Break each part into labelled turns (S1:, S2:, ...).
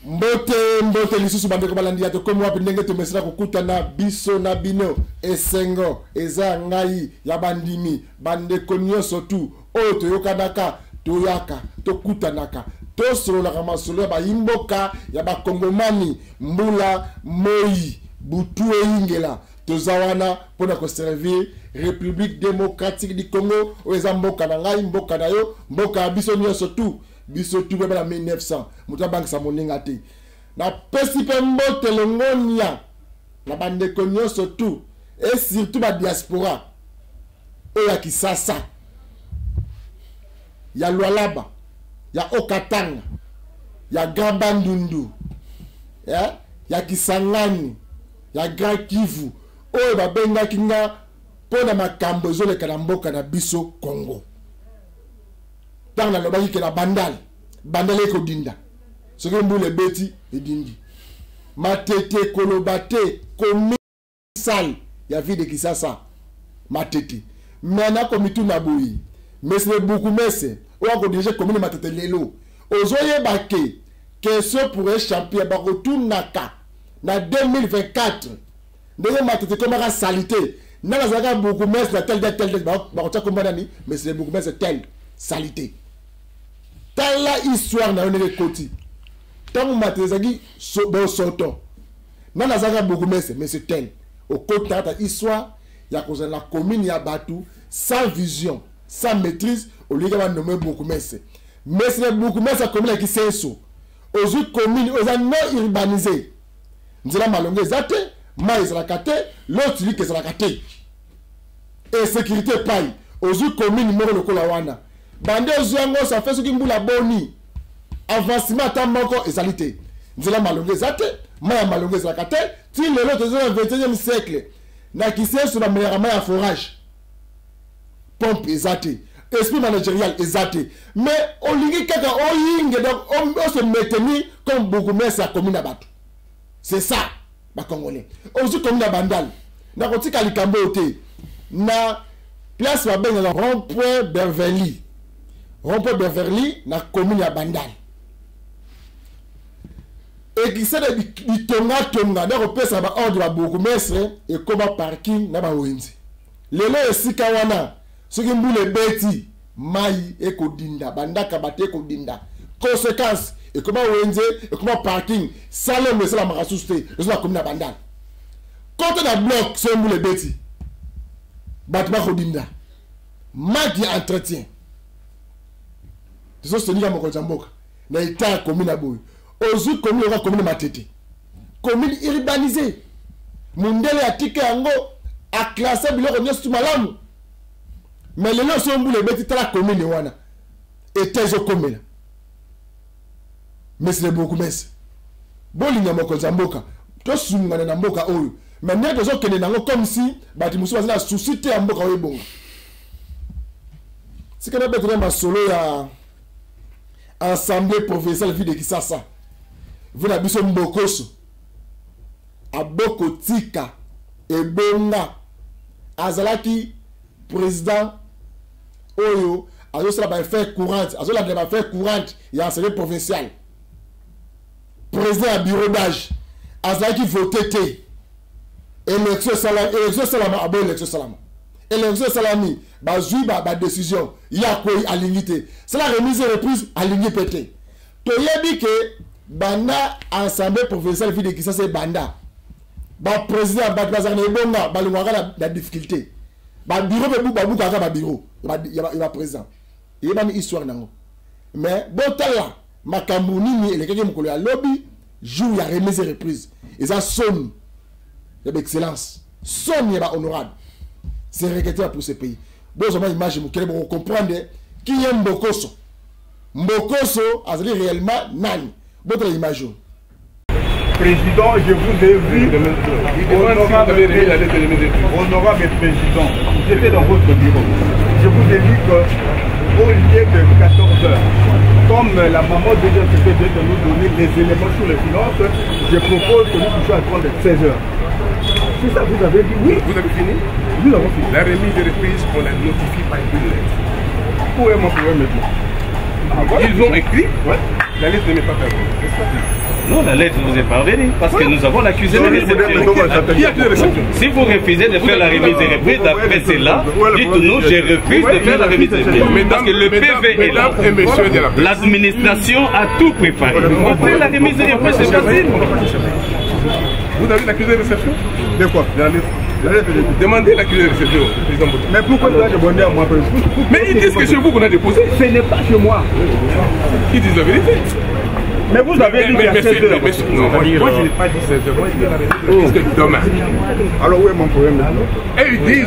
S1: Mbote lisusu bandeko balandi ya to komo wapi ndenge to mesina kokutana biso na bino esengo eza ngai ya bandimi bandeko nyonso tu oyo toyokanaka toyaka tokutanaka tosololaka masolo ya bayimboka ya bakongomani mbula moi butu eyingela tozawana mpona koservir République démocratique du Congo oyo eza mboka na ngai mboka na yo mboka ya biso nyonso tu biso tu beba na 1900 muta bank sa moninga te na pesi pe mbote longonia na bandeko nyonso tu et surtout ba diaspora oya Kisasa ya Lualaba ya Okatanga ya Gabandundu ya Kisangani ya Grand Kivu oyo babenga kinga pona makambo ezoleka na mboka na biso Congo. Dans la lobaki que la bandale eko dinda ce que mbule beti edindi matete kolobate komisal ya vie de Kisasa matete mena komitu na boyi mesle beaucoup messe ou encore déjà commune matete lelo ozoye bake question pour un champion ba retournaka na 2024 ndenge matete komaka salité na zaka beaucoup messe na tel ba ko komba nani mesle beaucoup messe tel salité. Dans la histoire na onele koti tant matezaki soto na nazaka beaucoup mais c'est tel au côté ta histoire ya koza la commune ya Batu sans vision sans maîtrise au lieu de nommer beaucoup mais c'est beaucoup mais ça commune qui senso aux autres communes aux non urbanisées nzela malonge zate mais la kate l'autre dit que c'est la kate et sécurité paille aux autres communes moro lokola wana bande ozuango ça fait ce qui mbula boni avancement ta moko ezalité nzela malonge zate maya malonge zakate ti lelo tozo na 21e siècle na kise sur la meilleure ya forage pompe ezate esprit managérial ezate mais olingi kaka oyinge donc on se maintenir comme beaucoup mais ça commune Batu c'est ça ba congolais ozu commune Bandal na kotika likambo ote na place ba benga rond-point Beverly Rompo Beverly na commune ya Bandal. Et qui s'est dit tonga na repesa ba ordre ba bourgmestre et comme parking na ba wenzi. Lelo esika wana soki mbule beti mai ekodinda bandaka bate kodinda. Conséquence et comme wenzi et comme parking salon mais la marasuste c'est la commune ya Bandal. Quand on a bloc c'est mbule beti. Batma kodinda. Maki entretien. C'est ce que nous avons na état commune à boy. Ozu commune la commune matete. Commune urbanisée. Mundele atike yango a classé biloko nyosu malamu. Mais les gens sont boule beti la commune wana. Et tezo commune. Mais c'est beaucoup mais. Boli nyamoko zamboka. To sungana na mboka oyo. Mais n'y a besoin que nango comme si bati musu bazala susciter ya mboka oyo bonga. Si kana betre ma solo ya Assemblée provinciale ville de Kisasa. Vous n'avez pas Mbokoso. Aboko Tika et Bonga. Azalaki président Oyo. Azola ba faire courante. Azola ba faire courante. Il y a Assemblée provinciale. Président à bureau d'âge. Azalaki voté. Élection salama. Abo élection salama. Élection salami. Bazui ba décision il y a quoi à l'unité c'est la remise et reprise à l'unité pété to yebi que banda assemblée provinciale ville de Kisasa banda ba président ba bazana ebonga ba lungaka la difficulté ba bureau be buka ka ba bureau il va président il y a une histoire nango mais botala makambu nini elekeke mukolo ya lobby jour ya remise et reprise et ça sonne d'excellence sonne ba honorable c'est regretté pour ce pays. Bon, je imagine vous comprendre qui est Mbokoso. Mbokoso a dit réellement Nani. Votre image.
S2: Président, je vous ai vu. Honorable président, j'étais dans votre bureau. Je vous ai dit qu'au lieu de 14 heures, comme la maman déjà s'était de nous donner des éléments sur les finances, je propose que nous puissions attendre 16 heures. C'est ça, vous avez dit oui.
S3: Vous avez fini?
S2: Nous avons fini.
S3: La remise de reprise, on la notifie par une lettre.
S2: Où est mon problème maintenant?
S3: Ils ont écrit.
S2: Ouais. La lettre ne m'est pas parvenue.
S3: Non, la lettre vous est parvenue parce que nous avons l'accusé de réception. Si vous refusez de faire la remise des repris, d'après cela, dites-nous, je refuse de faire la remise des repris. Parce que le PV est là. L'administration a tout préparé. Vous faites la remise des repris, c'est facile.
S2: Vous avez l'accusé de réception? De quoi? De la lettre. Demandez l'accusé de réception. Mais pourquoi vous avez demandé à moi? Mais ils disent que c'est vous qu'on a déposé. Ce n'est pas chez moi. Ils disent la vérité. Mais vous avez dit qu'il y a 16 heures. Non, moi je n'ai pas dit 16 heures. Moi je dis la vérité. C'est demain. Alors où est mon problème maintenant? Et ils disent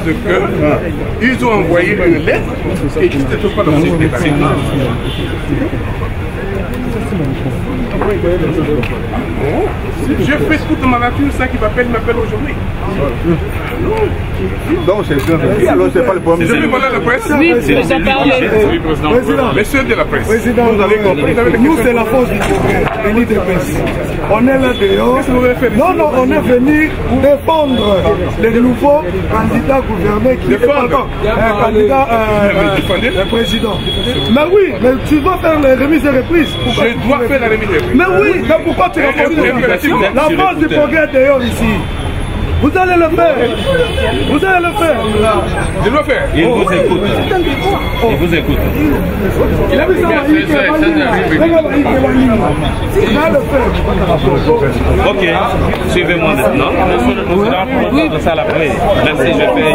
S2: qu'ils ont envoyé une lettre et qu'ils ne sont pas dans ce débat. Je fais toute ma nature, ça qui m'appelle aujourd'hui. Donc c'est ça. Alors c'est pas le problème. Je vais parler à la presse.
S3: Oui, vous en parlez.
S2: Président. Messieurs de la presse.
S4: Président, vous avez compris. Nous c'est la force du progrès, l'élite de presse. On est là dehors. Non, non, on est venu défendre les nouveaux candidats gouverneurs qui candidat président. Mais oui, mais tu dois faire les remises et reprises.
S2: Je dois faire la remise et reprise.
S4: Mais oui, mais pourquoi tu réponds? La force du progrès dehors ici. Vous allez le faire. Vous allez le faire.
S2: Je dois faire.
S3: Il vous écoute. Il vous écoute.
S4: Il a vu ça. Il va le faire.
S3: Ok. Suivez-moi maintenant. Nous allons prendre ça après. Merci, je fais.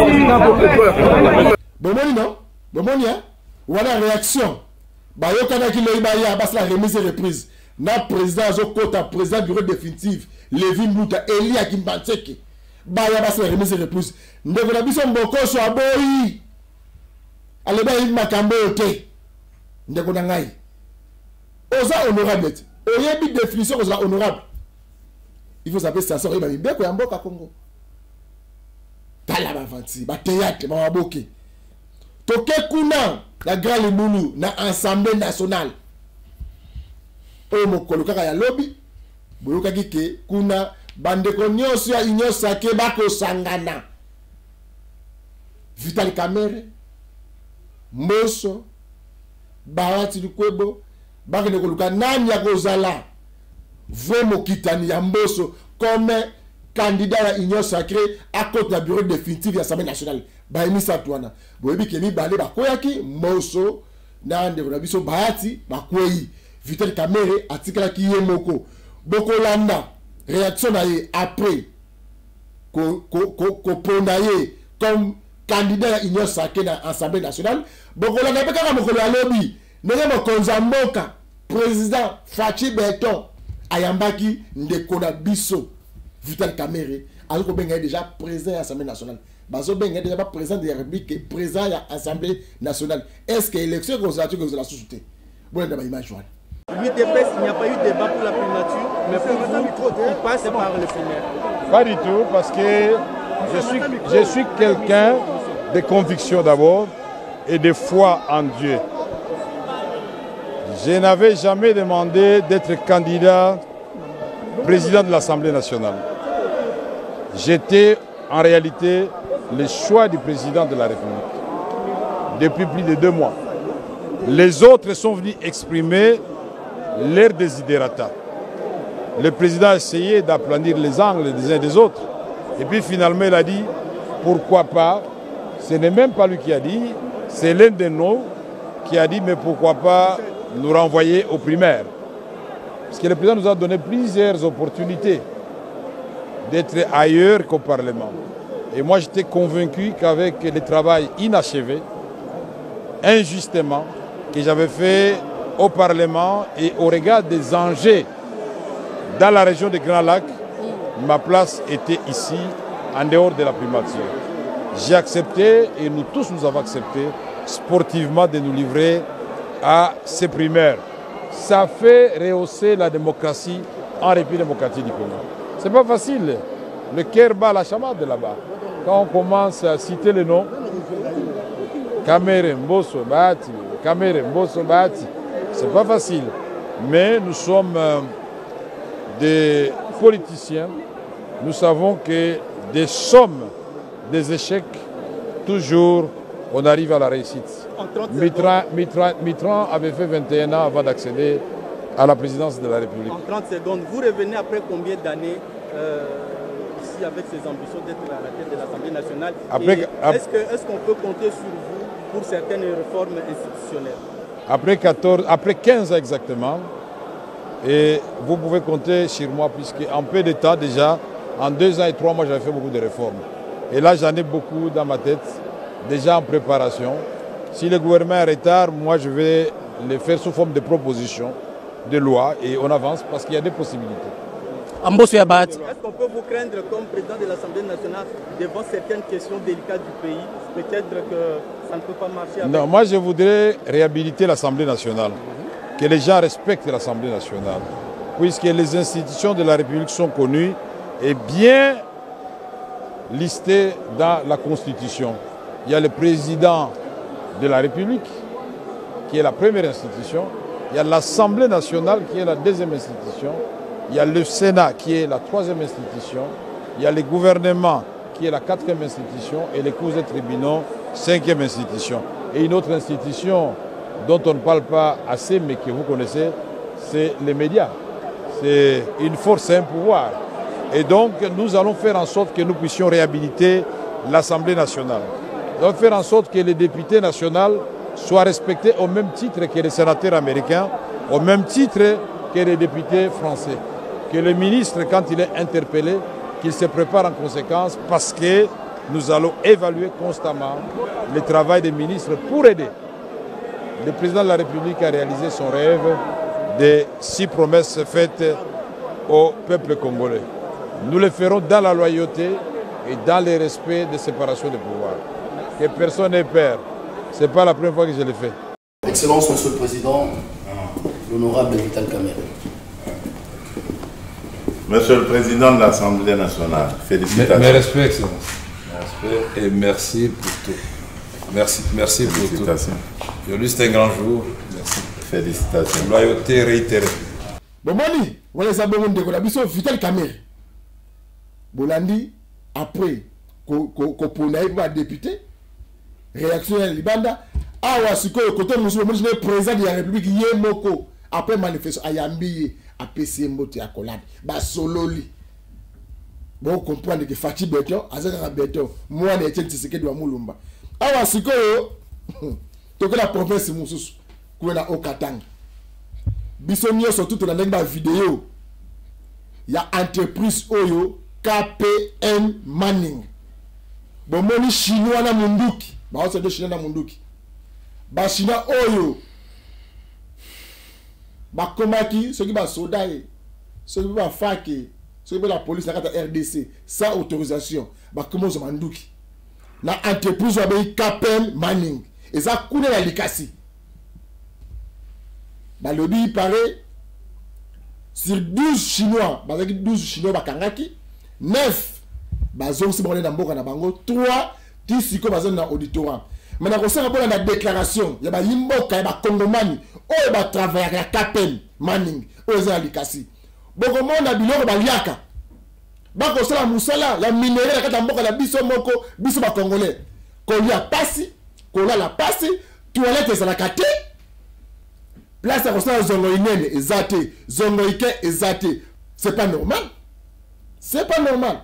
S1: Bomoni non? Bomoni hein? Voilà réaction. Bayokana qui l'a eu bas la remise et reprise. Na président Zokota, président bureau définitif, Lévin Bouta, Elia Kimbanseke. Baya bas la remise et reprise. Ndeko na biso mboko so aboyi. Ale ba yi makambo ote. Ndeko na ngai. Oza honorable. Oyebi définition oza honorable. Il faut savoir ça sort ba mbeko ya mboka Congo. Tala ba vanti, ba théâtre, ba maboke. Toke kuna la grand limulu na Assemblée nationale. O mokolo kaka ya lobby. Boyoka kike kuna bandeko nyonso ya Union Sacrée bako sangana. Vital Kamerhe, Mbosso, Bahati Lukwebo, bakene koluka nani ya kozala. Vraiment kitani ya Mbosso comme candidat à Union Sacrée à côté du bureau définitif de l'Assemblée nationale. Baimisa Touana. Boyebi Kemi Balé Bakoyaki, Mbosso, Nande Rabiso Bahati, Bakoyi, Vital Kamerhe, Atikala Kiyemoko, Bokolanda, réaction après, qu'on pronaye comme candidat à Union Sacrée dans l'Assemblée nationale. Bokolanda Bekara Mokolo Alobi, Nene Konzamboka, président Fachi Beton, Ayambaki, Ndekona Bisso. Vital Kamerhe, alors qu'on est déjà présent à l'Assemblée nationale. Bazo Ben est déjà pas présent de la République, présent à l'Assemblée nationale. Est-ce que l'élection conservative que vous avez souhaité? Bon, on a image.
S5: L'UDPS, il n'y a pas eu de débat pour la primature, mais pour vous, il passe par le primaire.
S6: Pas du tout, parce que je suis quelqu'un de conviction d'abord et de foi en Dieu. Je n'avais jamais demandé d'être candidat président de l'Assemblée nationale. J'étais en réalité le choix du président de la République depuis plus de 2 mois. Les autres sont venus exprimer leur desiderata. Le président a essayé d'aplanir les angles des uns et des autres. Et puis finalement il a dit pourquoi pas. Ce n'est même pas lui qui a dit, c'est l'un de nous qui a dit mais pourquoi pas nous renvoyer aux primaires. Parce que le président nous a donné plusieurs opportunités d'être ailleurs qu'au Parlement. Et moi, j'étais convaincu qu'avec le travail inachevé, injustement, que j'avais fait au Parlement et au regard des enjeux dans la région des Grands Lacs, ma place était ici, en dehors de la primature. J'ai accepté, et nous tous nous avons accepté, sportivement de nous livrer à ces primaires. Ça fait rehausser la démocratie en République démocratique du Congo. C'est pas facile. Le cœur bat la chamade là-bas. Quand on commence à citer les noms, Kamerhe, Mbosso, Bahati, Kamerhe, Mbosso, Bahati, c'est pas facile. Mais nous sommes des politiciens. Nous savons que des sommes, des échecs, toujours on arrive à la réussite. Mitterrand avait fait 21 ans avant d'accéder à la présidence de la République.
S5: En 30 secondes, vous revenez après combien d'années ici avec ces ambitions d'être à la tête de l'Assemblée nationale? Est-ce qu'on peut compter sur vous pour certaines réformes institutionnelles?
S6: Après 15 ans exactement, et vous pouvez compter sur moi, puisqu'en peu de temps déjà, en 2 ans et 3 mois, j'avais fait beaucoup de réformes. Et là, j'en ai beaucoup dans ma tête, déjà en préparation. Si le gouvernement est en retard, moi, je vais les faire sous forme de propositions, de loi, et on avance parce qu'il y a des possibilités.
S5: Est-ce qu'on peut vous craindre comme président de l'Assemblée nationale devant certaines questions délicates du pays? Peut-être que ça ne peut pas marcher avec...
S6: Non, moi je voudrais réhabiliter l'Assemblée nationale, que les gens respectent l'Assemblée nationale, puisque les institutions de la République sont connues et bien listées dans la Constitution. Il y a le président de la République, qui est la première institution, il y a l'Assemblée nationale, qui est la deuxième institution, il y a le Sénat, qui est la troisième institution, il y a le gouvernement, qui est la quatrième institution, et les cours et tribunaux, cinquième institution. Et une autre institution dont on ne parle pas assez, mais que vous connaissez, c'est les médias. C'est une force et un pouvoir. Et donc, nous allons faire en sorte que nous puissions réhabiliter l'Assemblée nationale. Nous allons faire en sorte que les députés nationaux soient respectés au même titre que les sénateurs américains, au même titre que les députés français. Que le ministre, quand il est interpellé, qu'il se prépare en conséquence parce que nous allons évaluer constamment le travail des ministres pour aider le président de la République à réaliser son rêve des 6 promesses faites au peuple congolais. Nous le ferons dans la loyauté et dans le respect de séparation des pouvoirs. Que personne n'ait peur. Ce n'est pas la première fois que je le fais.
S7: Excellence, Monsieur le Président, l'honorable Vital Kamerhe.
S8: Monsieur le Président de l'Assemblée nationale, félicitations.
S9: Mes respects, Excellence. Mes respects et merci pour tout. Merci pour tout. Aujourd'hui, c'est un grand jour. Merci.
S8: Félicitations.
S9: Loyauté réitérée.
S1: Bon, Moni, voilà ça, bon, on Vital Kamerhe. Bolandi, après, qu'on a député, réaction à Libanda, awa sikoyo côté monsieur le président de la République Yemoko après manifestation ayambi a PC mbote ya kolade ba sololi bon comprendre que Fati Beton azaka Beton moi na Etienne Tshisekedi wa Mulumba awa sikoyo to que la province mususu kuena Okatanga biso nyonso tout na ndenge ba vidéo ya entreprise oyo KPN Manning bon moni chinois na munduki ba ose de chinois na munduki ba chinois oyo ba komaki ceux qui ba soda ceux qui ba fake ceux qui la police na kata RDC sans autorisation ba komozo manduki na entreprise wa be KPN Manning eza kuna la likasi ba lobby paraît sur 12 chinois ba 12 chinois ba kangaki 9 bazongi si na mboka na bango 3 tisiko bazongi na auditorat maintenant kosala bona na déclaration ya ba yimboka ya ba kongomani oyo ba travailler ya KPN Manning oyo za likasi boko mona biloko ba liaka ba kosala musala ya minerai kata mboka na biso moko biso ba congolais ko lia pasi ko la pasi toilette za la kate place ya kosala zongo inene ezate zongo ike ezate c'est pas normal. C'est pas normal.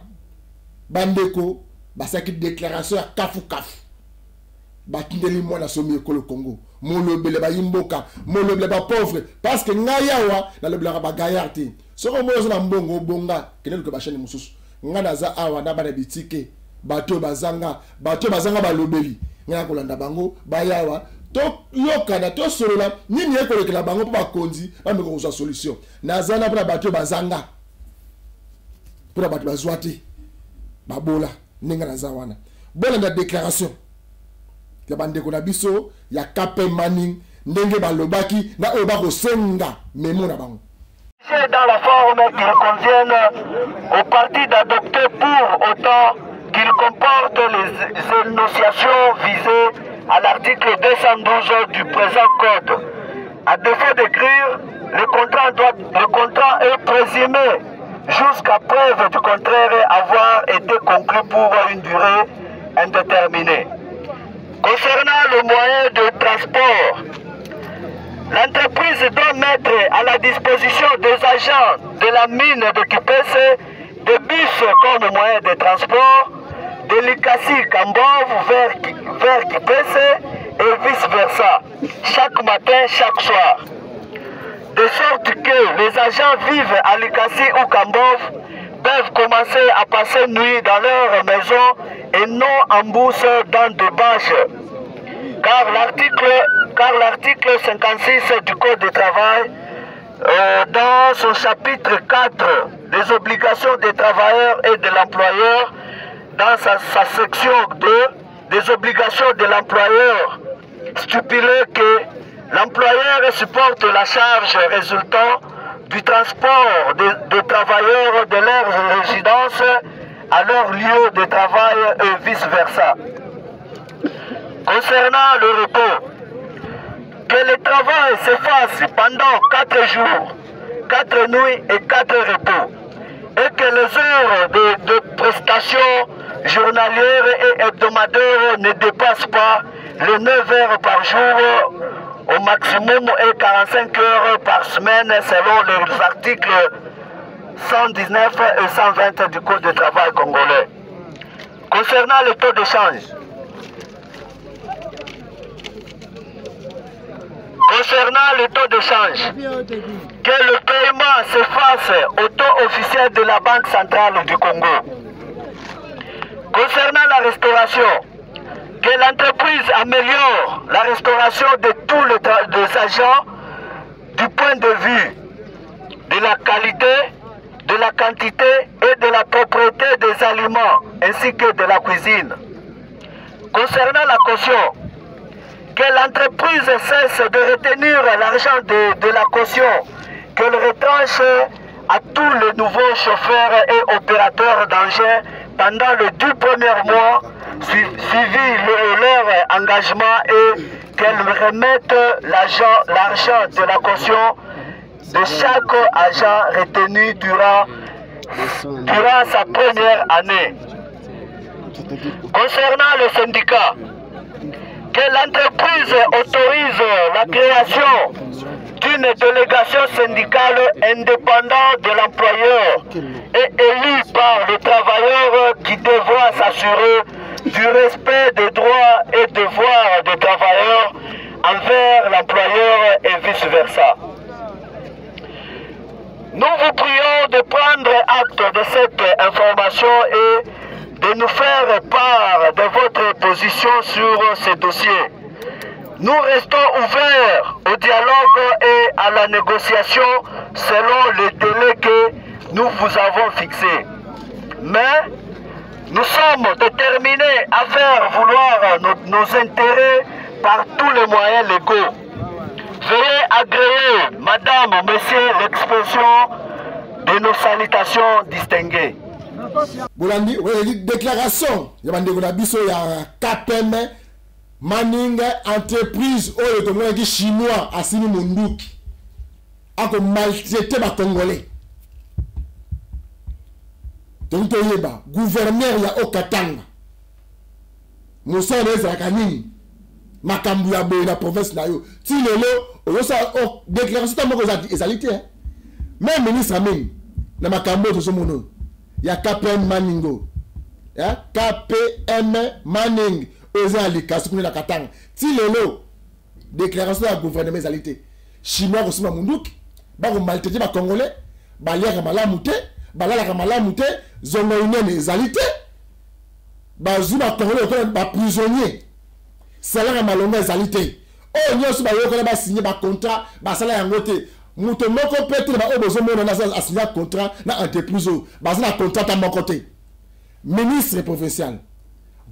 S1: Bandeko, basaki déclaration à kafu kafu. Batindeli mwana somi ekolo Congo. Molobele ba yimboka, molobele ba pauvre parce que ngayawa na lobela ba gayarti. Soko moyo na mbongo bonga, kenelo ke ba chaîne mususu. Ngana za awa na bana bitike, bato bazanga ba lobeli. Ngana kolanda bango bayawa to yokana to solola nini ekolekela bango po ba konzi ba meko ko solution. Nazana bana bato bazanga. Pour la battre babola ninga na zawana bona na déclaration ya bande ko na biso ya KPN Manning ndenge balobaki na oyo ba ko senga memo na bango.
S10: C'est dans la forme qu'il convienne au parti d'adopter pour autant qu'il comporte les énonciations visées à l'article 212 du présent code. À défaut d'écrire, le contrat est présumé jusqu'à preuve du contraire avoir été conclu pour une durée indéterminée. Concernant le moyen de transport, l'entreprise doit mettre à la disposition des agents de la mine de Kipese des bus comme moyen de transport de Likasi Kambov vers Kipese et vice-versa, chaque matin, chaque soir. De sorte que les agents vivent à Likasi ou Kambov peuvent commencer à passer nuit dans leur maison et non en bourse dans des bâches. Car l'article 56 du Code du travail, dans son chapitre 4, des obligations des travailleurs et de l'employeur, dans sa section 2, des obligations de l'employeur, stipule que l'employeur supporte la charge résultant du transport des travailleurs de leur résidence à leur lieu de travail et vice-versa. Concernant le repos, que le travail se fasse pendant 4 jours, 4 nuits et 4 repos, et que les heures de prestations journalières et hebdomadaires ne dépassent pas les 9 heures par jour au maximum et 45 heures par semaine selon les articles 119 et 120 du Code du travail congolais. Concernant le taux de change, que le paiement se fasse au taux officiel de la Banque centrale du Congo. Concernant la restauration, que l'entreprise améliore la restauration de tous les agents du point de vue de la qualité, de la quantité et de la propriété des aliments ainsi que de la cuisine. Concernant la caution, que l'entreprise cesse de retenir l'argent de la caution, qu'elle retranche à tous les nouveaux chauffeurs et opérateurs d'engins pendant les 2 premiers mois suivi leur engagement et qu'elle remette l'argent de la caution de chaque agent retenu durant sa première année. Concernant le syndicat, que l'entreprise autorise la création d'une délégation syndicale indépendante de l'employeur et élue par le travailleur qui devra s'assurer du respect des droits et devoirs des travailleurs envers l'employeur et vice-versa. Nous vous prions de prendre acte de cette information et de nous faire part de votre position sur ce dossier. Nous restons ouverts au dialogue et à la négociation selon les délais que nous vous avons fixés. Mais nous sommes déterminés à faire vouloir nos intérêts par tous les moyens légaux. Veuillez agréer, madame, monsieur, l'expression de nos salutations distinguées.
S1: Bolandi, déclaration, il y a un KPM, Manning, entreprise, ou chinois, Assimi Munduki, a maltraité les Congolais. Donc, gouverneur, il y a Okatanga. Moussa Nezakani, Makambu ya la province nayo. Si le lot, déclaration, c'est égalité. Même ministre Amin, na Makambu de ce monde. Il y a KPM Maningo. KPM Manning. Si le lot, déclaration de la gouvernement égalité. Chinois aussi ma Munduki. Ba ko maltraité ba Congolais. Ba liaka malamute. Ba la malamute. Zongo une égalité. Ba zuma Congolais ba prisonnier. Salaire malonga égalité. Oh nyoso ba yoko ba signer ba contrat. Ba salaire ngote. Muto moko peut-être ba obozo mona na signer contrat na entreprise. Ba na contrat à mon côté. Ministre provincial.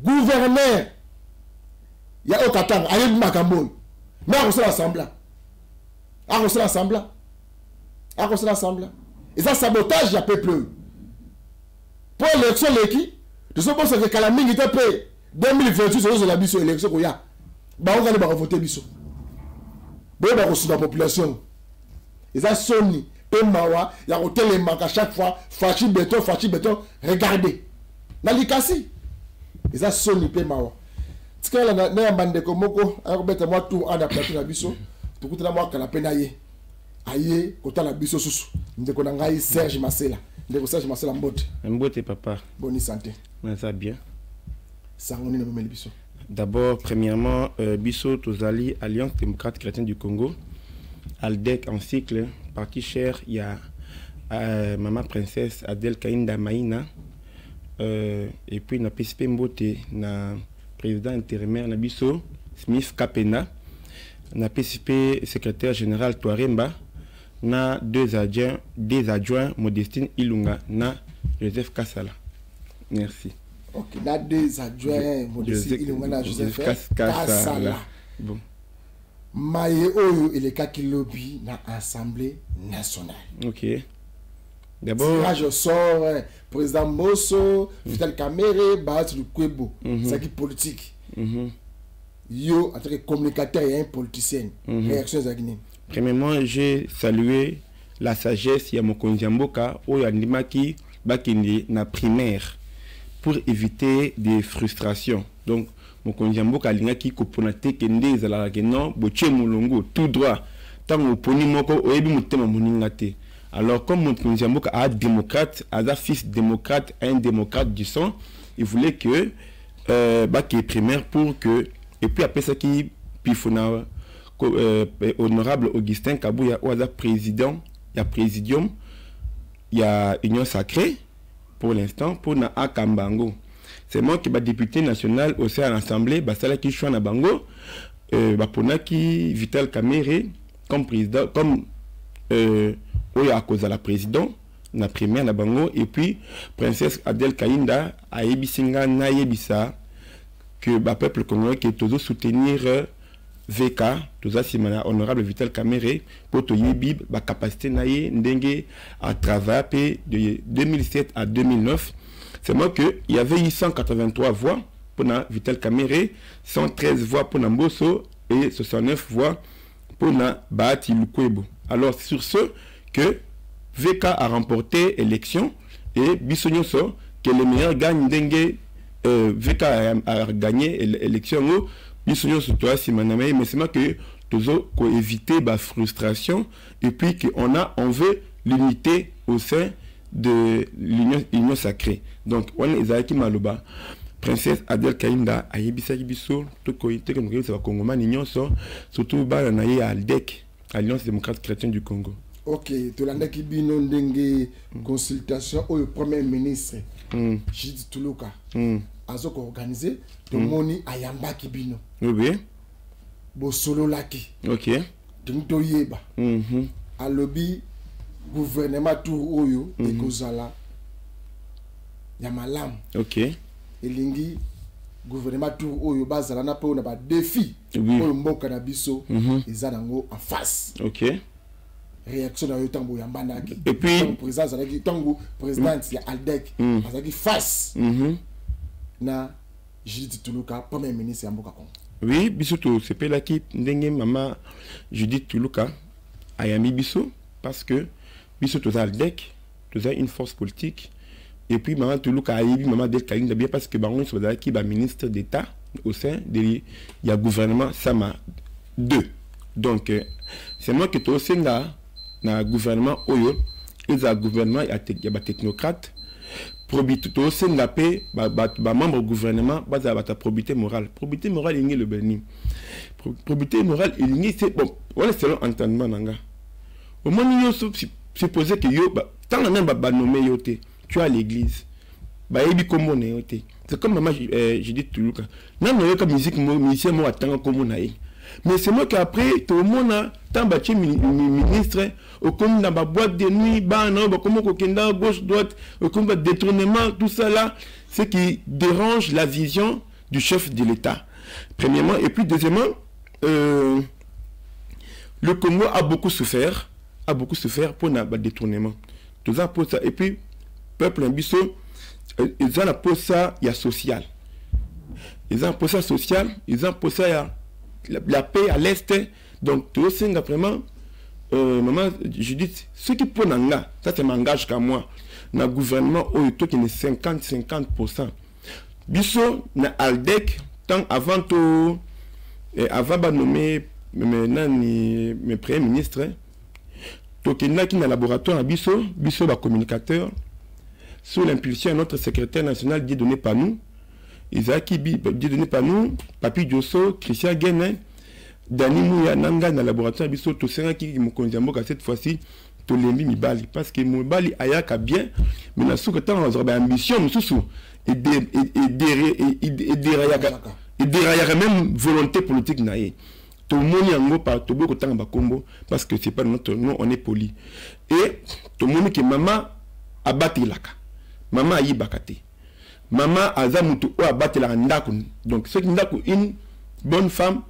S1: Gouverneur. Il y a Okatanga, il y a Makambo. Mais on se l'assemble. On se l'assemble. On se l'assemble. Et ça, sabotage, il y a peuple. Pour l'élection, l'équipe, de ce point, c'est que la mine était payée. 2028, c'est la biso élection qu'il y a. On va voter biso. On va reçu la population. Et ça, Sony, Pemawa, il y a hôtel et manque à chaque fois. Fachi béton. Regardez. Nalikasi. Et ça, Sony, Pemawa. Si vous avez un bande de Komoko, vous avez un tour à la plateau. tokutana mwa kala pena ye aye kotala biso susu ndeko na ngai Serge Masela ndeko Serge Masela mbote
S11: papa
S1: bonne santé
S11: ça bien
S1: sangoni na memeli biso.
S11: D'abord premièrement biso tozali Alliance démocrate chrétienne du Congo ALDEC en cycle parti cher il y a maman princesse Adèle Kainda Maïna et puis na PCP mbote na président intérimaire na biso Smith Kapena na PCP secrétaire général Touaremba na deux adjoints Modestine Ilunga na Joseph Kassala. Merci.
S1: Ok, na deux adjoints Modestine Ilunga na Joseph Kassala.
S11: Bon.
S1: Maye oyo elekaki lobby na Assemblée nationale.
S11: Ok. D'abord
S1: tirage au sort président Mosso, Vital Kamerhe, Baat Lukwebo, c'est qui politique. Yo en tant que communicateur et un politicien. Réaction Zaguine.
S11: Premièrement, j'ai salué la sagesse ya Mokonzi Mboka oyo andimaki bakindi na primaire pour éviter des frustrations. Donc Mokonzi Mboka alingaki koponate kende ezala non boche mulongo tout droit. Tango poni moko oyebi mutema moninga te. Alors comme Mokonzi Mboka a démocrate, a fils démocrate, un démocrate du sang, il voulait que baki primaire pour que et puis après ça qui pifona honorable Augustin Kabouya ou président, il y a présidium, il y a union sacrée pour l'instant pour na Akambango. C'est moi qui va député national au sein de l'Assemblée, basala qui choix na bango, bapona qui Vital Kamerhe comme président, comme à cause de la président, na primaire na bango, et puis princesse Adèle Kainda a yebisinga na yebisa que le peuple congolais qui est toujours soutenir VK, tout ça c'est honorable Vital Kamerhe pour to yebi ba capacité naie ndenge à travailler de 2007 à 2009. C'est moi que il y avait eu 183 voix pour na Vital Kamerhe, 113 voix pour Namboso et 69 voix pour na Baati Lukwebo. Alors sur ce que VK a remporté l'élection et Bissonyoso que le meilleur gagne dengue VK a gagné l'élection Bissonyoso toi si manamé mais c'est moi que toujours pour éviter la frustration et puis on veut l'unité au sein de l'union sacrée. Donc on est Zaki Maloba princesse Adèle Kainda a yebisaki biso to koité que nous sommes congolais nyonso surtout ba na ye ALDEC Alliance démocrate chrétienne du Congo.
S1: Ok, Tolanda Kibino ndenge consultation au premier ministre Jidi Tuluka azoko organisé to moni ayamba Kibino.
S11: Oui.
S1: Bo solo laki.
S11: Ok.
S1: Tunto yeba. Alobi gouvernement tout oyo ekozala ya malam.
S11: Ok.
S1: Elingi gouvernement tout oyo bazala na po na ba défi oyo mboka na biso ezanango en face.
S11: Ok.
S1: Réaction dans le temps où Yambanaki.
S11: Et puis
S1: président il y a ALDEC azaki face na Judith Tuluka premier ministre ya mboka Congo.
S11: Oui, biso to c'est là qui ndenge mama Judith Tuluka ayami biso parce que biso to ALDEC to une force politique et puis maman Tuluka ayebi maman Adèle Kainda bien parce que bango so qui ba ministre d'état au sein de ya gouvernement Sama 2. Donc c'est moi qui to senga na gouvernement oyo ils a gouvernement ya ba technocrate probité to senga pe ba membre gouvernement baza ba ta probité morale ingi le beni probité morale ingi c'est bon voilà selon entendement nanga au moment yo supposé que yo tant na ba nommé yo te tu as l'église ba yebi kombo na yo te c'est comme maman je dis Tuluka non yo comme musique musicien mo atanga kombo na ye. Mais c'est moi qui après tout le monde a tant bâti ministre au comme dans ma boîte de nuit comment kokenda gauche droite au comme détournement tout ça là c'est qui dérange la vision du chef de l'État premièrement et puis deuxièmement le Congo a beaucoup souffert pour le détournement tout ça pour ça et puis peuple ambition ils ont pour ça il y a social ils ont pour ça social ils ont pour ça la paix à l'est donc tout ça vraiment maman je dis ce qui pour nanga ça m'engage qu'à moi na gouvernement au tout qui est 50% biso na ALDEC tant avant tout avant de nommer maintenant mes premiers ministres tokenda qui na laboratoire biso ba communicateur sous l'impulsion de notre secrétaire national dit donné par nous Isaki dit donné par nous Papi Diosso Christian Guénin Dani Mouya nanga na laboratoire biso to senga ki mokonzi mboka cette fois-ci to lembi mibali parce que mibali ayaka bien mais na souka tant on a ambition mususu et derrière même volonté politique naé tout le monde yango par to boko tanga bakombo parce que c'est pas notre nom on est poli et tout le monde que maman abatelaka maman ayibakate maman azamutu o abatela ndako donc ce qui ndako une bonne femme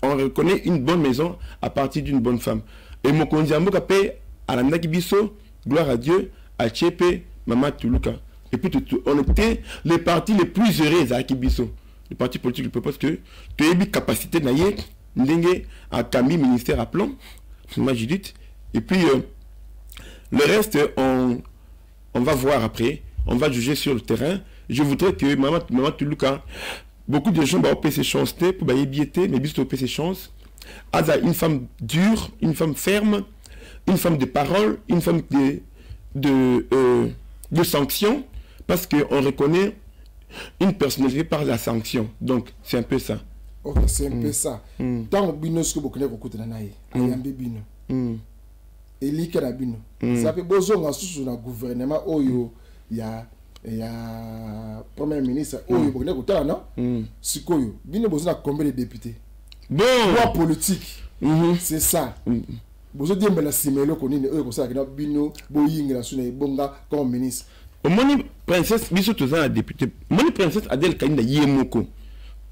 S11: on reconnaît une bonne maison à partir d'une bonne femme et mokonzi mboka pe alandaki biso gloire à Dieu à Tchepe maman Tuluka et puis on était les partis les plus heureux à Kibiso le parti politique parce que tu as une capacité naïe ndenge à Camille ministère à plan ma Judith et puis le reste on va voir après on va juger sur le terrain. Je voudrais que maman Tuluka beaucoup de gens ont ses chances pour y biéter mais biso ses chances Aza une femme dure une femme ferme une femme de parole une femme de sanction parce que on reconnaît une personnalité par la sanction donc c'est un peu ça.
S1: Ok, c'est un peu ça. Tant bino ce que vous connaissez beaucoup de nanaï ayambe bino eli kana bino ça fait besoin sous le gouvernement oyo ya premier ministre oyo vous connaissez autant non sikoyo bino besoin combien de députés bon poids politique c'est ça besoin de la simelo konini oyo ko ça que bino boyinga suna bonga comme ministre.
S11: Moni princesse biso tozana député moni princesse Adèle Kainda yemoko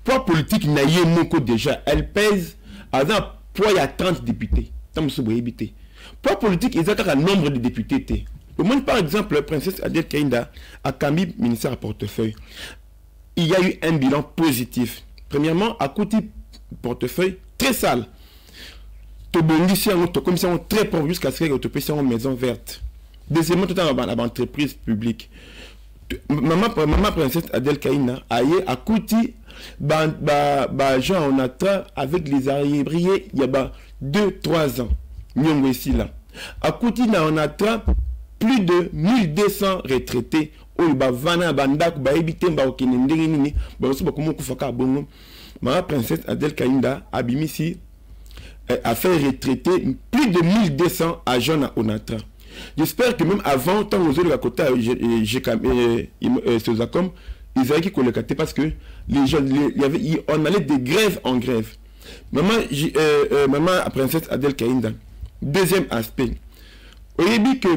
S11: poids politique na yemoko déjà elle pèse à un poids il y a 30 députés tam so boyebité poids politique ils ont un nombre de députés au moins par exemple princesse Adèle Kainda a Kambi ministère à portefeuille il y a eu un bilan positif premièrement à côté portefeuille très sale to bongisi en to comme ça très pauvre jusqu'à ce que to pèse en maison verte. Deuxièmement, tout en entreprise publique. Maman princesse Adèle Kaina a eu à Kouti, on a avec les arriérés il y a 2-3 ans. Nyongo ici là. À Kouti, on a plus de 1200 retraités. Maman princesse Adèle Kaina a bimisi a fait retraiter plus de 1200 agents à Onatra. J'espère que même avant, tant aux autres à côté, Sozacom, ils avaient qui collecté parce que les gens, on allait de grève en grève. Maman princesse Adèle Kainda. Deuxième aspect. Au début que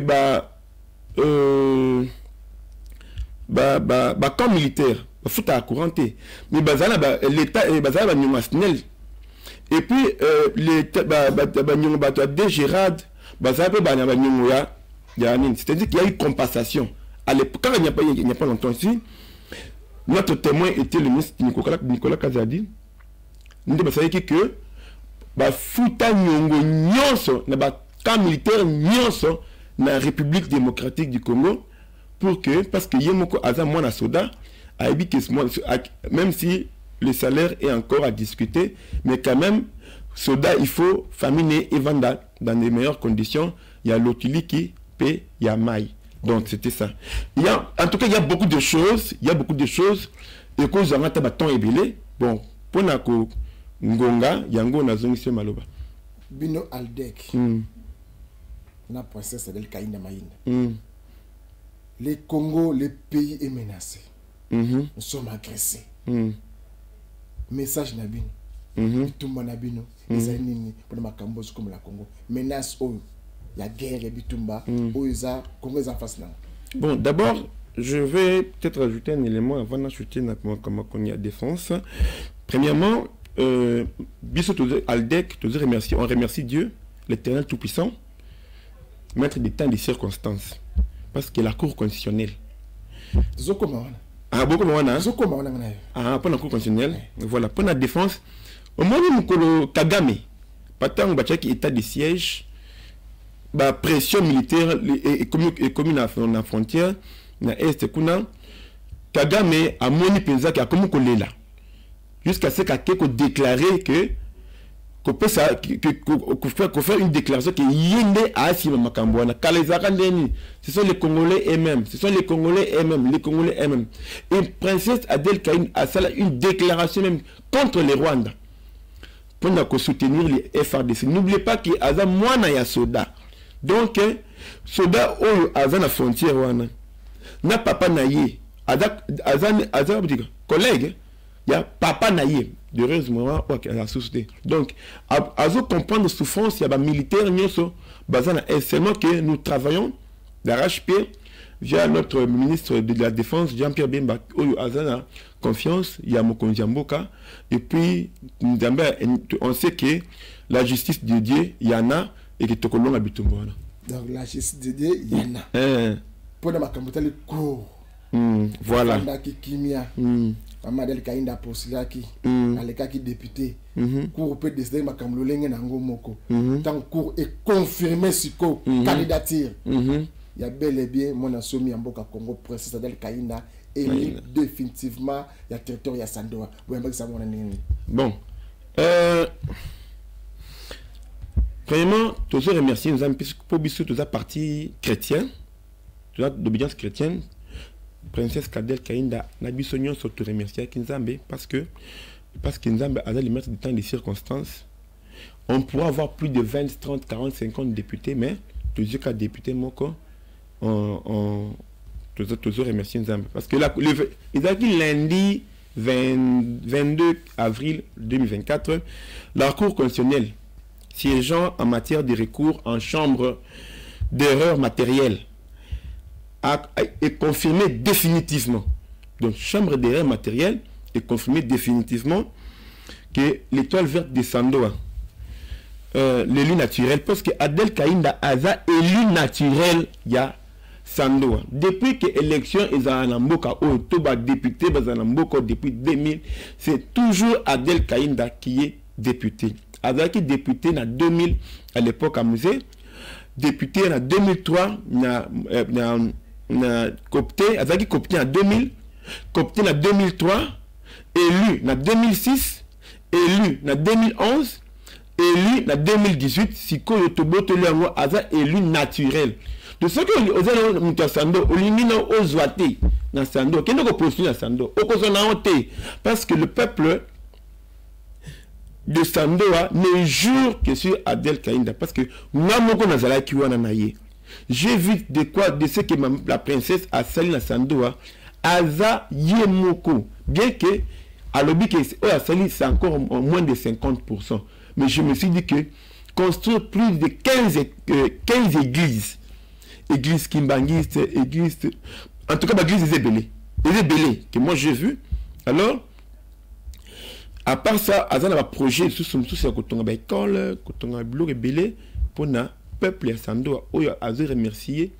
S11: camp militaire, fout à couranté, mais l'État est basé à Nyomasnel. Et puis l'État de Gérard. C'est-à-dire qu'il y a eu compensation. À l'époque, il n'y a pas longtemps ici, notre témoin était le ministre Nicolas Kazadi. Nous avons dit que Fouta Nyongo Nyonso, camp militaire Nyonso, dans la République démocratique du Congo, parce que Yemoko Aza Mwana Soda a dit que même si le salaire est encore à discuter, mais quand même, Soda, il faut faminer et vendre dans les meilleures conditions. Il y a l'Otili qui paie, il y a Maï. Donc c'était ça. En tout cas, il y a beaucoup de choses. Il y a beaucoup de choses. Et quand vous avez un temps ébélé, bon, pour Nako Ngonga, Yango Nazongisi Maloba.
S1: Bino Aldek. La princesse Adèle Kainda Maïna. Le Congo, le pays est menacé. Nous sommes agressés. Message Nabino. Bitumba Nabino. Nini pour ma Cambodge comme la Congo. Menace oyo. La guerre et Bitumba. Oyo Congo est en face là.
S11: Bon, d'abord, je vais peut-être ajouter un élément avant d'ajouter comme on y a défense. Premièrement, Biso Aldec, on remercie Dieu, l'Éternel Tout-Puissant, maître des temps et des circonstances. Parce que la Cour constitutionnelle. Ah, beaucoup de ah, pour la Cour constitutionnelle. Voilà, pour la défense. Au moment où Kagame, patant qui état de siège, pression militaire et commune à la frontière, na est kuna Kagame a moni penza qui a comme là jusqu'à ce qu'a déclaré que faire une déclaration qui yende à Asima Makambouana. Ce sont les Congolais eux-mêmes. Ce sont les Congolais eux-mêmes. Les Congolais eux-mêmes. Et Princesse Adèle Kaïn a fait une déclaration même contre les Rwandais pour soutenir les FRDC. N'oubliez pas qu'il y a un soda. Donc, soda ou à la frontière, n'a papa naïe. Collègue, il y a papa naïe. De heureusement, elle a souffert. Donc, à vous comprendre la souffrance, il y a des militaires, seulement que nous travaillons d'arrache-pied via notre ministre de la Défense, Jean-Pierre Bemba, a confiance, il y a Mokonzi Mboka, et puis on sait que la justice de Dieu, il y en a, et que Tokolong a bitumbo.
S1: Donc, la justice de Dieu, il y en a. Pour la Makambuta, le cours.
S11: Voilà.
S1: Maman Adèle Kaïnda Posilaki, Aleka qui député, cours peut décider Makamlolenge Nango Moko. Tant cours est confirmé sur candidature. Il y a bel et bien mon assomi en Boka Congo, Princesse Adèle Kaïnda, et définitivement, il y a territoire, il y a Sandoa.
S11: Bon. Premièrement, tous les remercier, nous avons pour Bissou, tous les partis chrétiens, tous les d'obédience chrétienne. Princesse Adèle Kaïnda n'a pas besoin de se remercier à Kinzambe parce que Kinzambe a les mettre du temps et des circonstances. On pourra avoir plus de 20, 30, 40, 50 députés, mais toujours qu'à député, on toujours remercier Kinzambe. Parce que là, lundi 22 avril 2024, la Cour constitutionnelle siégeant en matière de recours en chambre d'erreur matérielle est confirmé définitivement. Donc, chambre d'erreur matérielle est confirmé définitivement que l'étoile verte de Sandoa, l'élu naturel, parce que Adèle Kaïnda Aza élu naturel, il y a Sandoa. Depuis que l'élection est en Mboka, ou Toba député, depuis 2000, c'est toujours Adèle Kaïnda qui est député. Aza qui est député en 2000 à l'époque à Musée, député en 2003, copté, Azaki copté en 2000, copté en 2003, élu en 2006, élu en 2011, élu en 2018, si Koyotobo Toluango Aza élu naturel. De ce que vous avez dit, Sando, Olimino Ozwate, dans Sando, qui n'est pas possible dans Sando, parce que le peuple de Sandoa ne jure que sur Adèle Kaïnda, parce que Namoko Nazala Kiwananaye. J'ai vu de ce que la princesse a sali na Sandoa, Aza Yemoko. Bien que, à l'objet que c'est encore moins de 50%. Mais je me suis dit que construire plus de 15 églises, églises kimbangistes, églises, en tout cas, l'église des Ébélés, que moi j'ai vu. Alors, à part ça, Aza a un projet sous la école, pour na peuple Sandoa, Azo remercier,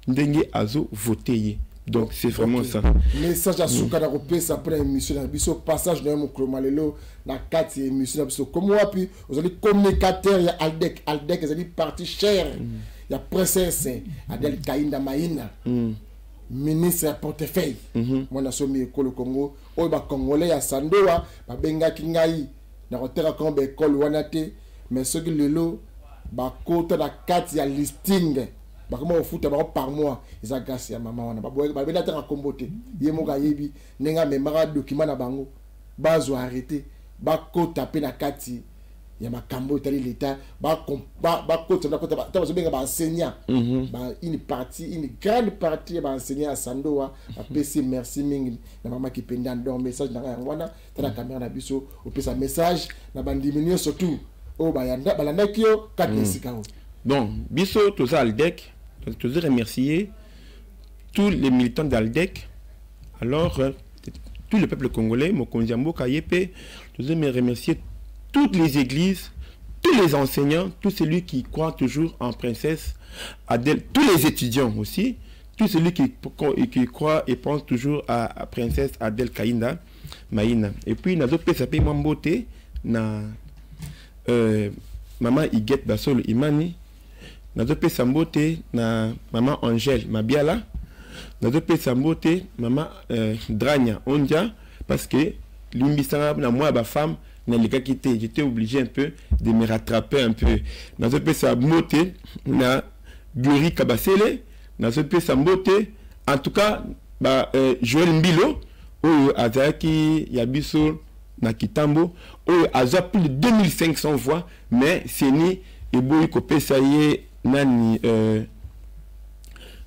S11: Ndenge Azo voter. Donc c'est vraiment ça.
S1: Message à Soukada Ropé, après l'émission, passage de mon Kromalelo, dans 4 émissions, comme moi, puis vous allez communicateur, il y a Aldec, vous allez parti cher, il y a princesse Adèle Kaïnda Maïna, ministre à portefeuille, moi, je suis au Congo, au Congolais à Sandoa, Benga Kingaï, dans le terrain comme école Wanate, mais ce que le lot, côté la 4 il y a listing comment au foot par mois ils ont gassé à maman on a bien attendre à comboter yemoka yebi nenga memara document na bango bazo arrêté côté taper na 4 il y a ma cambo tali l'état côté na côté tabazo benga ba enseignant une grande partie ba enseignant à Sandoa a PC merci mingi na maman qui pendant donc message na wana tala caméra na biso au pesa message na ba diminuer surtout. Donc, Bisso, tous Aldec, tous remercier tous les militants d'Aldec, alors tout le peuple congolais, Mokonzi Mboka Yepe, tous remercier toutes les églises, tous les enseignants, tous celui qui croient toujours en princesse Adèle, tous les étudiants aussi, tous celui qui croient et pensent toujours à princesse Adèle Kaïnda Maïna. Et puis, nous avons fait Mambote, maman Iguet Basolo Imani, nazope sambote na maman Angèle Mabiala, nazope sambote maman Drania Ondia, parce que l'imbisanga na moi ba femme
S11: j'étais obligé un peu de me rattraper un peu. Dans ce pays, ça moté, na Guri Kabasele, dans ce pays, ça moté. En tout cas, Joël Mbilo, Azaki Yabiso, na Kitambo, a plus de 2500 voix, mais c'est ni Eboui Kopé, ça y est, nani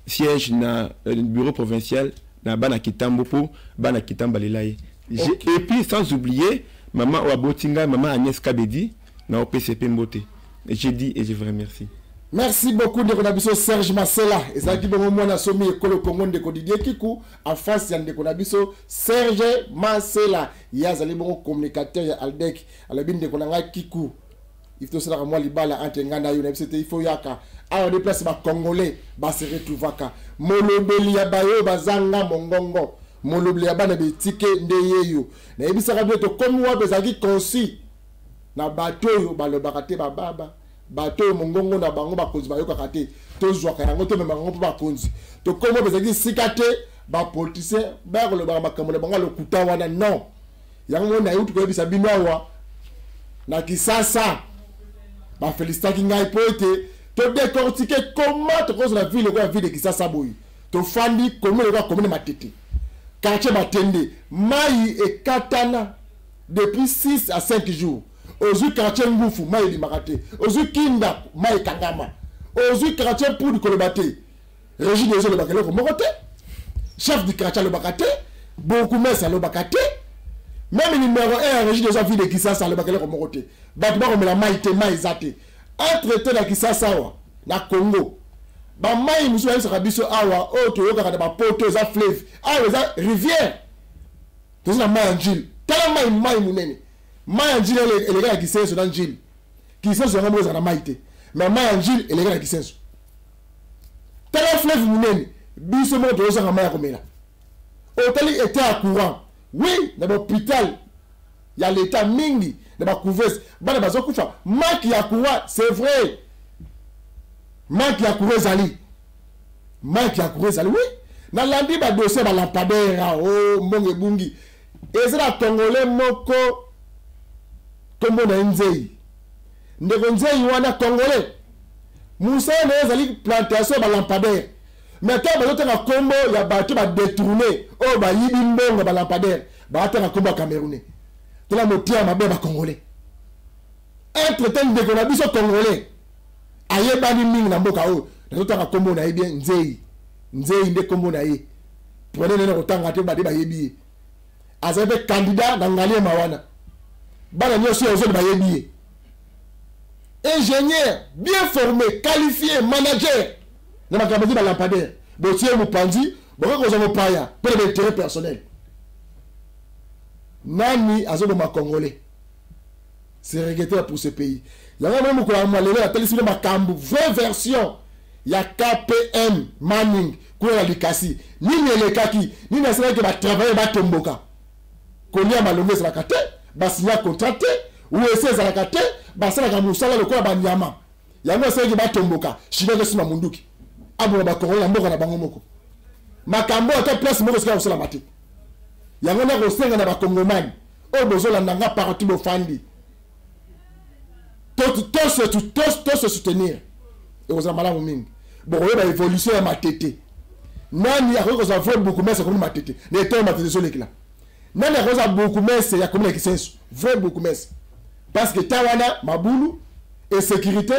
S11: siège na bureau provincial na Bana Kitambo pour Bana Kitamba Lelaye. Et puis sans oublier maman Wabotinga, maman Agnès Kabedi na OPCP Mbote. J'ai dit et je vous remercie.
S1: Merci beaucoup de Konabiso Serge Masela. Et ça qui bon moi na somi école Congo de Didier Kikou en face de Konabiso Serge Masela. Yazali bon communicateur ya Aldec à la bine de Konanga Kikou. Il faut se moi libala entre ngana yo il faut yaka. Alors déplace ba congolais ba se retrouvaka. Molobeli ya bayo bazanga mongongo. Molobeli ya bana betike ndeyeyo. Na ebisaka beto comme wa bezaki consi. Na bato yo balobaka te ba baba. Bato mongongo na bango bakonzi bayoka kate. To zwaka yango to memango po bakonzi. To komo bezaki sikate ba politicien ba kolobaka makambo banga lokuta wana non. Yango na yutu ko bisa binawa. Na Kisasa ba félicitaki ngai pote to décortiquer comment to cause la ville de Kisasa boy to fandi comment le commune matete quartier Batende mai et katana depuis 6 à 5 jours ozu quartier Ngufu mai di makate ozu Kinda mai Kangama ozu quartier pour du Kolobate régie des eaux le bakele ko mokote chef du quartier le bakate beaucoup mais ça le bakate même numéro 1 régie des eaux de Kisasa le bakele ko mokote batba ko la mai te mai zate entre la Kisasa wa na Congo ba mai musu ya sakabiso awa o to yoka kada ba poto za fleuve awa za rivière to na mai anjil tala mai munene mai anjil ele ga Kisenso na anjil Kisenso ngamo za na mai te mais mai anjil ele ga Kisenso tala fleuve munene biso mo to za mai komela hôtel était à courant oui dans l'hôpital il y a l'état mingi de ma couveuse bana bazokufa manki ya courant c'est vrai manki ya courant zali oui na landi ba dossier ba lampadaire oh mbonge bungi ezra congolais moko kombo na nzei ndeko nzei wana congolais musa na ezali plantation ba lampadaire mais to ba tanga kombo ya bato ba détourner oh ba yibi mbongo ba lampadaire ba tanga kombo camerounais de la moitié ma bébé congolais. Entre-temps, de Konabiso congolais. Aye bani ming na mboka o. Na tota kombo na bien nzei. Nzei nde kombo na ye. Prenez le rotanga te ba de ba yebi. Azabe candidat na ngalie mawana. Bana nyoso ozo ba yebi. Ingénieur bien formé, qualifié, manager. Na makabadi ba lampadaire. Botier Mupanzi, boko ko zo paya, pour l'intérêt personnel. Nani azoboma congolais c'est regretté pour ce pays. Il y a même quoi la télévision makambu 20 versions. Il y a KPM Manning pour la Likasi. Ni le kaki, ni na sera que va travailler ba tomboka. Kolia malonge za kate, ba signer contrat ou essayer za kate, ba sala ka musala le ko ba nyama. Ya ngo sera que ba tomboka, shina ke sima munduki. Abo ba congolais mboka na bango moko. Makambo ta place moko sika usala mati. Yango na kosenga na bakongomani o bozola nanga partout bo fandi tous se soutenir et aux amalamu mingi bon ba évolution ya matete nani akoko za vote beaucoup mais comme matete ne to matete so lekila nani akoko za beaucoup mais ya comme Kisenso vote beaucoup mais parce que tawana mabulu et sécurité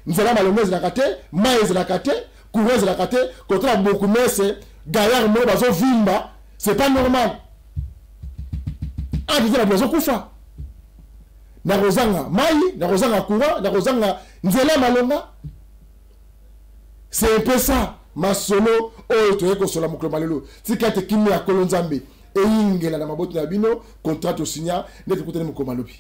S1: nous allons malongez la kate maïs la kate courez la kate contre beaucoup mais gaillard mo bazo vimba c'est pas normal. Ah, tu la besoin kufa. Na rozanga mai, na rozanga courant, na rozanga nzela malonga. C'est un peu ça. Masolo o to eko sola muklo malelo. Tikate kimi ya kolonzambe. E ingela na maboto na bino contrat to signa, ne tukutene mukoma lobi.